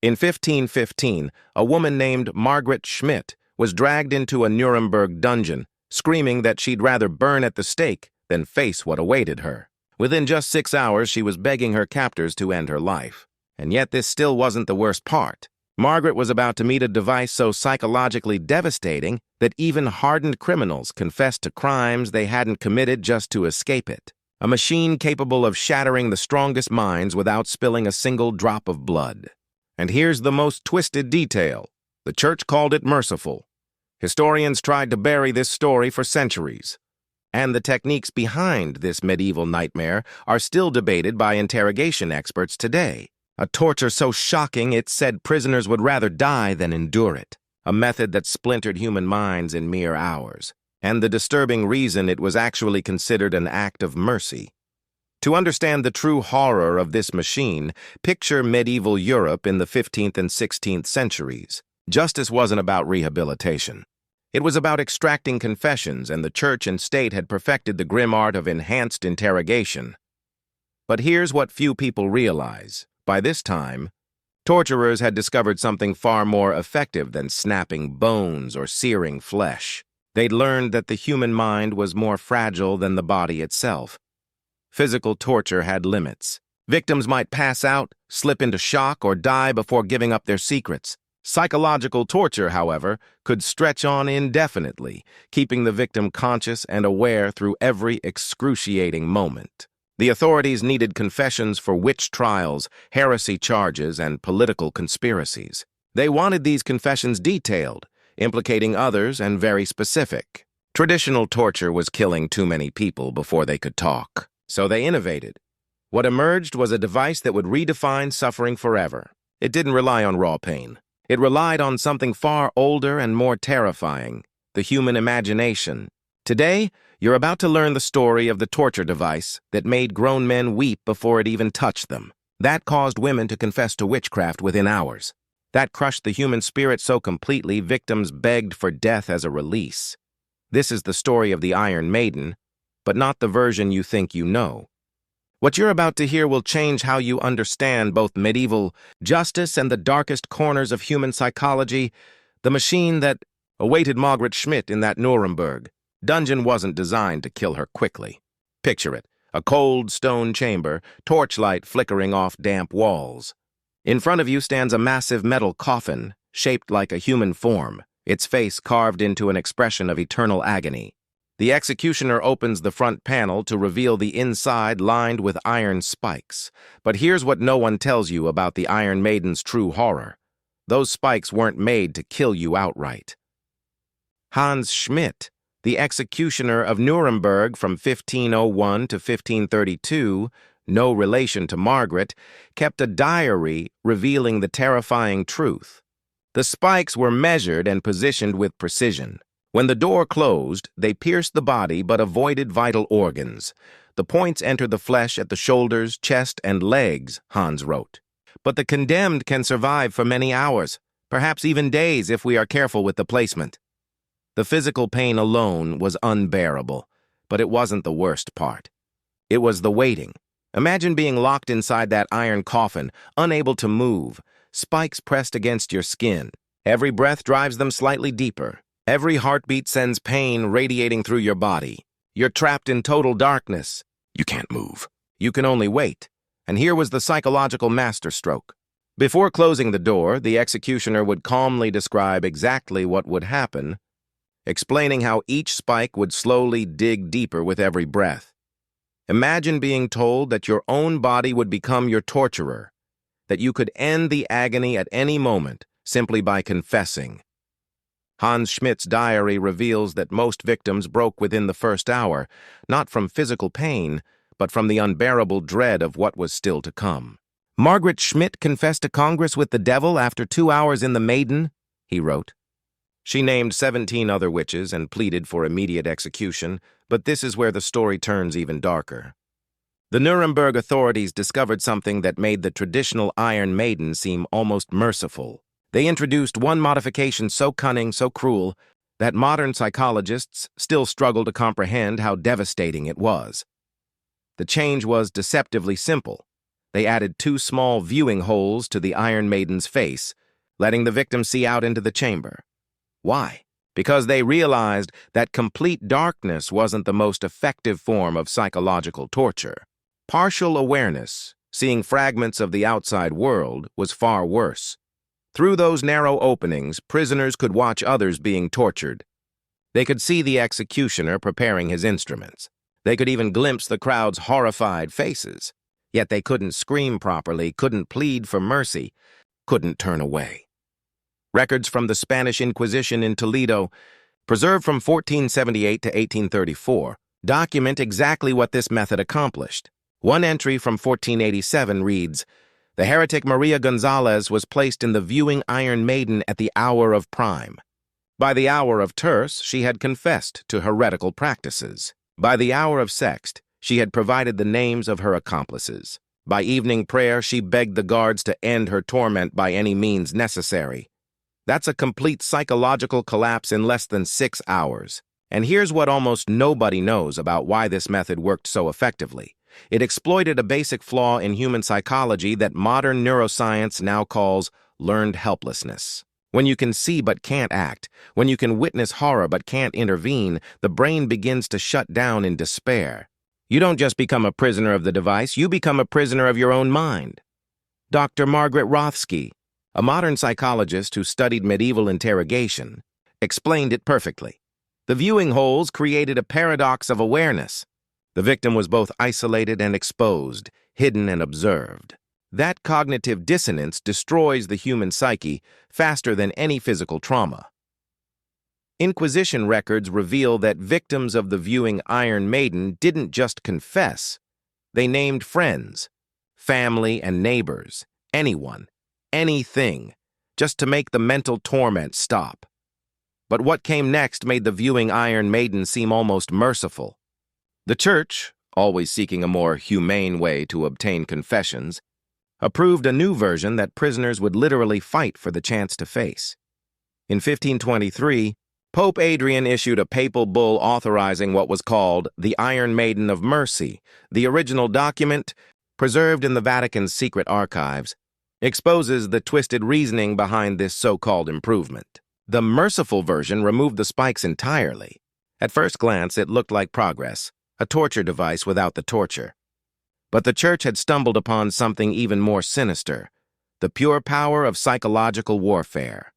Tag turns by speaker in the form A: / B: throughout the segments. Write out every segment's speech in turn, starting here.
A: In 1515, a woman named Margaret Schmidt was dragged into a Nuremberg dungeon, screaming that she'd rather burn at the stake than face what awaited her. Within just 6 hours, she was begging her captors to end her life. And yet this still wasn't the worst part. Margaret was about to meet a device so psychologically devastating that even hardened criminals confessed to crimes they hadn't committed just to escape it. A machine capable of shattering the strongest minds without spilling a single drop of blood. And here's the most twisted detail. The church called it merciful. Historians tried to bury this story for centuries. And the techniques behind this medieval nightmare are still debated by interrogation experts today. A torture so shocking it said prisoners would rather die than endure it. A method that splintered human minds in mere hours. And the disturbing reason it was actually considered an act of mercy. To understand the true horror of this machine, picture medieval Europe in the 15th and 16th centuries. Justice wasn't about rehabilitation. It was about extracting confessions, and the church and state had perfected the grim art of enhanced interrogation. But here's what few people realize. By this time, torturers had discovered something far more effective than snapping bones or searing flesh. They'd learned that the human mind was more fragile than the body itself. Physical torture had limits. Victims might pass out, slip into shock, or die before giving up their secrets. Psychological torture, however, could stretch on indefinitely, keeping the victim conscious and aware through every excruciating moment. The authorities needed confessions for witch trials, heresy charges, and political conspiracies. They wanted these confessions detailed, implicating others and very specific. Traditional torture was killing too many people before they could talk. So they innovated. What emerged was a device that would redefine suffering forever. It didn't rely on raw pain. It relied on something far older and more terrifying, the human imagination. Today, you're about to learn the story of the torture device that made grown men weep before it even touched them. That caused women to confess to witchcraft within hours. That crushed the human spirit so completely victims begged for death as a release. This is the story of the Iron Maiden, but not the version you think you know. What you're about to hear will change how you understand both medieval justice and the darkest corners of human psychology. The machine that awaited Margaret Schmidt in that Nuremberg dungeon wasn't designed to kill her quickly. Picture it, a cold stone chamber, torchlight flickering off damp walls. In front of you stands a massive metal coffin, shaped like a human form, its face carved into an expression of eternal agony. The executioner opens the front panel to reveal the inside lined with iron spikes. But here's what no one tells you about the Iron Maiden's true horror. Those spikes weren't made to kill you outright. Hans Schmidt, the executioner of Nuremberg from 1501 to 1532, no relation to Margaret, kept a diary revealing the terrifying truth. The spikes were measured and positioned with precision. When the door closed, they pierced the body but avoided vital organs. The points entered the flesh at the shoulders, chest, and legs, Hans wrote. But the condemned can survive for many hours, perhaps even days if we are careful with the placement. The physical pain alone was unbearable, but it wasn't the worst part. It was the waiting. Imagine being locked inside that iron coffin, unable to move, spikes pressed against your skin. Every breath drives them slightly deeper. Every heartbeat sends pain radiating through your body. You're trapped in total darkness. You can't move. You can only wait. And here was the psychological masterstroke. Before closing the door, the executioner would calmly describe exactly what would happen, explaining how each spike would slowly dig deeper with every breath. Imagine being told that your own body would become your torturer, that you could end the agony at any moment simply by confessing. Hans Schmidt's diary reveals that most victims broke within the first hour, not from physical pain, but from the unbearable dread of what was still to come. Margaret Schmidt confessed to Congress with the devil after 2 hours in the Maiden, he wrote. She named 17 other witches and pleaded for immediate execution, but this is where the story turns even darker. The Nuremberg authorities discovered something that made the traditional Iron Maiden seem almost merciful. They introduced one modification so cunning, so cruel, that modern psychologists still struggle to comprehend how devastating it was. The change was deceptively simple. They added 2 small viewing holes to the Iron Maiden's face, letting the victim see out into the chamber. Why? Because they realized that complete darkness wasn't the most effective form of psychological torture. Partial awareness, seeing fragments of the outside world, was far worse. Through those narrow openings, prisoners could watch others being tortured. They could see the executioner preparing his instruments. They could even glimpse the crowd's horrified faces. Yet they couldn't scream properly, couldn't plead for mercy, couldn't turn away. Records from the Spanish Inquisition in Toledo, preserved from 1478 to 1834, document exactly what this method accomplished. One entry from 1487 reads, "The heretic Maria Gonzalez was placed in the viewing Iron Maiden at the hour of prime. By the hour of terce, she had confessed to heretical practices. By the hour of sext, she had provided the names of her accomplices. By evening prayer, she begged the guards to end her torment by any means necessary." That's a complete psychological collapse in less than 6 hours. And here's what almost nobody knows about why this method worked so effectively. It exploited a basic flaw in human psychology that modern neuroscience now calls learned helplessness. When you can see but can't act, when you can witness horror but can't intervene, the brain begins to shut down in despair. You don't just become a prisoner of the device, you become a prisoner of your own mind. Dr. Margaret Schmidt, a modern psychologist who studied medieval interrogation, explained it perfectly. The viewing holes created a paradox of awareness. The victim was both isolated and exposed, hidden and observed. That cognitive dissonance destroys the human psyche faster than any physical trauma. Inquisition records reveal that victims of the viewing Iron Maiden didn't just confess. They named friends, family, and neighbors, anyone, anything, just to make the mental torment stop. But what came next made the viewing Iron Maiden seem almost merciful. The church, always seeking a more humane way to obtain confessions, approved a new version that prisoners would literally fight for the chance to face. In 1523, Pope Adrian issued a papal bull authorizing what was called the Iron Maiden of Mercy. The original document, preserved in the Vatican's secret archives, exposes the twisted reasoning behind this so-called improvement. The merciful version removed the spikes entirely. At first glance, it looked like progress, a torture device without the torture. But the church had stumbled upon something even more sinister, the pure power of psychological warfare.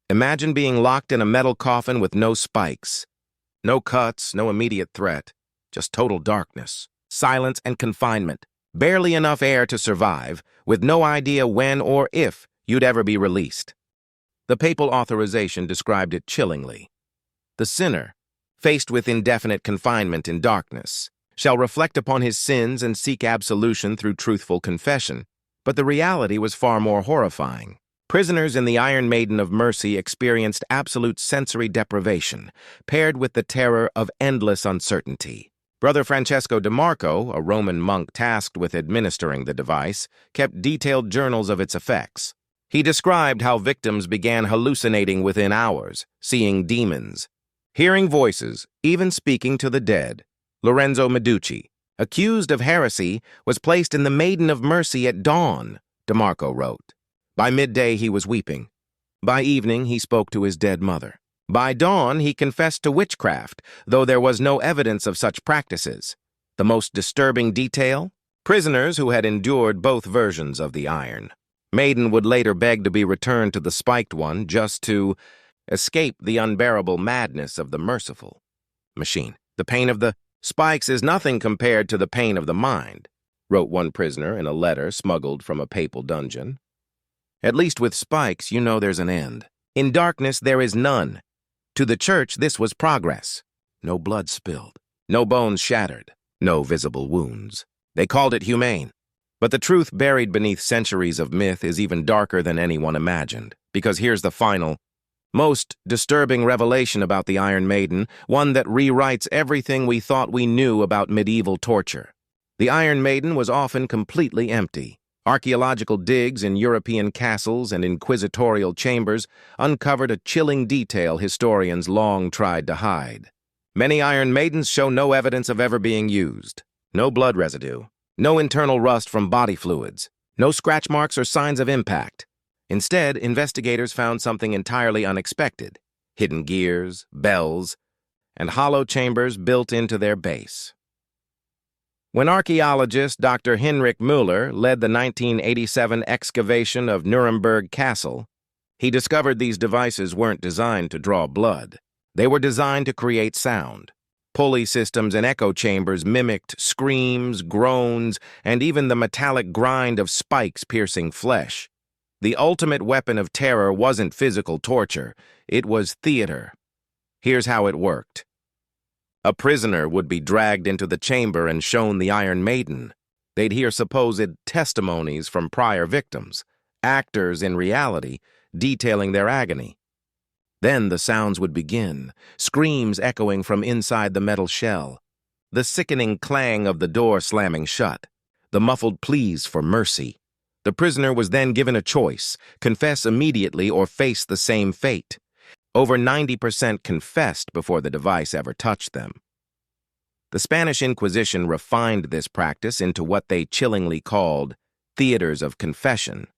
A: Imagine being locked in a metal coffin with no spikes, no cuts, no immediate threat, just total darkness, silence and confinement, barely enough air to survive, with no idea when or if you'd ever be released. The papal authorization described it chillingly. The sinner, faced with indefinite confinement in darkness, shall reflect upon his sins and seek absolution through truthful confession. But the reality was far more horrifying. Prisoners in the Iron Maiden of Mercy experienced absolute sensory deprivation, paired with the terror of endless uncertainty. Brother Francesco de Marco, a Roman monk tasked with administering the device, kept detailed journals of its effects. He described how victims began hallucinating within hours, seeing demons, hearing voices, even speaking to the dead. Lorenzo Medici, accused of heresy, was placed in the Maiden of Mercy at dawn, de Marco wrote. By midday he was weeping. By evening he spoke to his dead mother. By dawn he confessed to witchcraft, though there was no evidence of such practices. The most disturbing detail? Prisoners who had endured both versions of the iron Maiden would later beg to be returned to the spiked one just to escape the unbearable madness of the merciful machine. The pain of the spikes is nothing compared to the pain of the mind, wrote one prisoner in a letter smuggled from a papal dungeon. At least with spikes, you know there's an end. In darkness, there is none. To the church, this was progress. No blood spilled, no bones shattered, no visible wounds. They called it humane. But the truth buried beneath centuries of myth is even darker than anyone imagined, because here's the final, most disturbing revelation about the Iron Maiden, one that rewrites everything we thought we knew about medieval torture. The Iron Maiden was often completely empty. Archaeological digs in European castles and inquisitorial chambers uncovered a chilling detail historians long tried to hide. Many Iron Maidens show no evidence of ever being used. No blood residue, No internal rust from body fluids. No scratch marks or signs of impact. Instead, investigators found something entirely unexpected: hidden gears, bells, and hollow chambers built into their base. When archaeologist Dr. Heinrich Müller led the 1987 excavation of Nuremberg Castle, he discovered these devices weren't designed to draw blood. They were designed to create sound. Pulley systems and echo chambers mimicked screams, groans, and even the metallic grind of spikes piercing flesh. The ultimate weapon of terror wasn't physical torture, it was theater. Here's how it worked. A prisoner would be dragged into the chamber and shown the Iron Maiden. They'd hear supposed testimonies from prior victims, actors in reality, detailing their agony. Then the sounds would begin, screams echoing from inside the metal shell, the sickening clang of the door slamming shut, the muffled pleas for mercy. The prisoner was then given a choice: confess immediately or face the same fate. Over 90% confessed before the device ever touched them. The Spanish Inquisition refined this practice into what they chillingly called theaters of confession,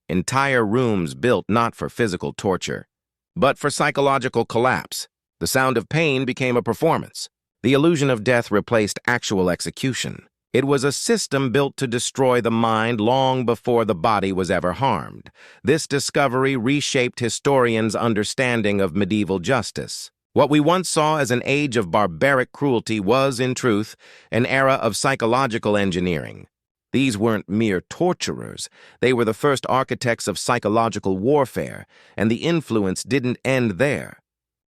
A: entire rooms built not for physical torture, but for psychological collapse. The sound of pain became a performance. The illusion of death replaced actual execution. It was a system built to destroy the mind long before the body was ever harmed. This discovery reshaped historians' understanding of medieval justice. What we once saw as an age of barbaric cruelty was, in truth, an era of psychological engineering. These weren't mere torturers. They were the first architects of psychological warfare, and the influence didn't end there.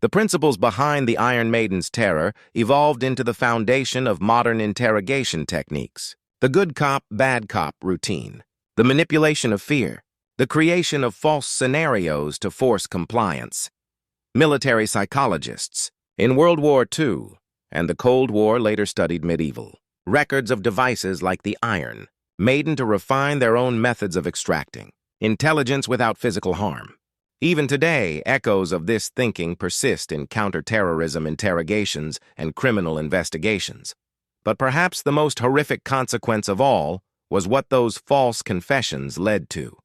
A: The principles behind the Iron Maiden's terror evolved into the foundation of modern interrogation techniques: the good cop, bad cop routine, the manipulation of fear, the creation of false scenarios to force compliance. Military psychologists in World War II and the Cold War later studied medieval records of devices like the Iron Maiden to refine their own methods of extracting intelligence without physical harm. Even today, echoes of this thinking persist in counterterrorism interrogations and criminal investigations. But perhaps the most horrific consequence of all was what those false confessions led to.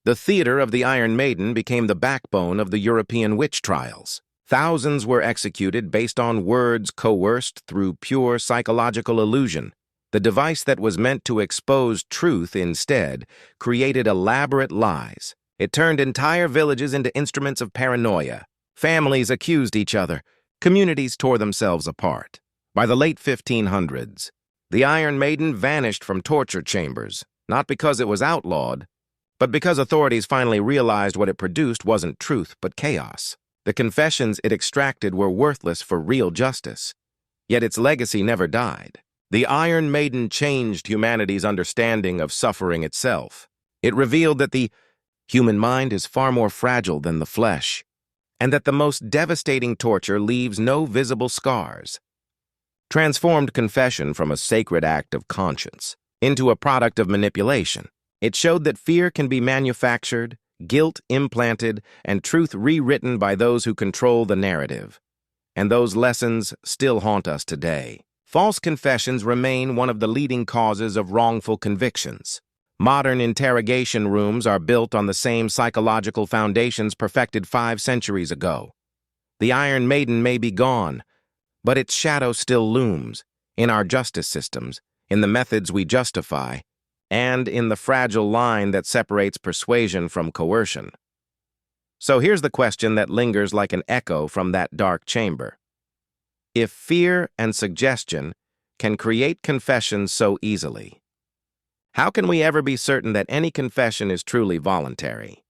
A: The theater of the Iron Maiden became the backbone of the European witch trials. Thousands were executed based on words coerced through pure psychological illusion. The device that was meant to expose truth instead created elaborate lies. It turned entire villages into instruments of paranoia. Families accused each other. Communities tore themselves apart. By the late 1500s, the Iron Maiden vanished from torture chambers, not because it was outlawed, but because authorities finally realized what it produced wasn't truth but chaos. The confessions it extracted were worthless for real justice. Yet its legacy never died. The Iron Maiden changed humanity's understanding of suffering itself. It revealed that the human mind is far more fragile than the flesh, and that the most devastating torture leaves no visible scars. Transformed confession from a sacred act of conscience into a product of manipulation. It showed that fear can be manufactured, guilt implanted, and truth rewritten by those who control the narrative. And those lessons still haunt us today. False confessions remain one of the leading causes of wrongful convictions. Modern interrogation rooms are built on the same psychological foundations perfected 5 centuries ago. The Iron Maiden may be gone, but its shadow still looms in our justice systems, in the methods we justify, and in the fragile line that separates persuasion from coercion. So here's the question that lingers like an echo from that dark chamber. If fear and suggestion can create confessions so easily, how can we ever be certain that any confession is truly voluntary?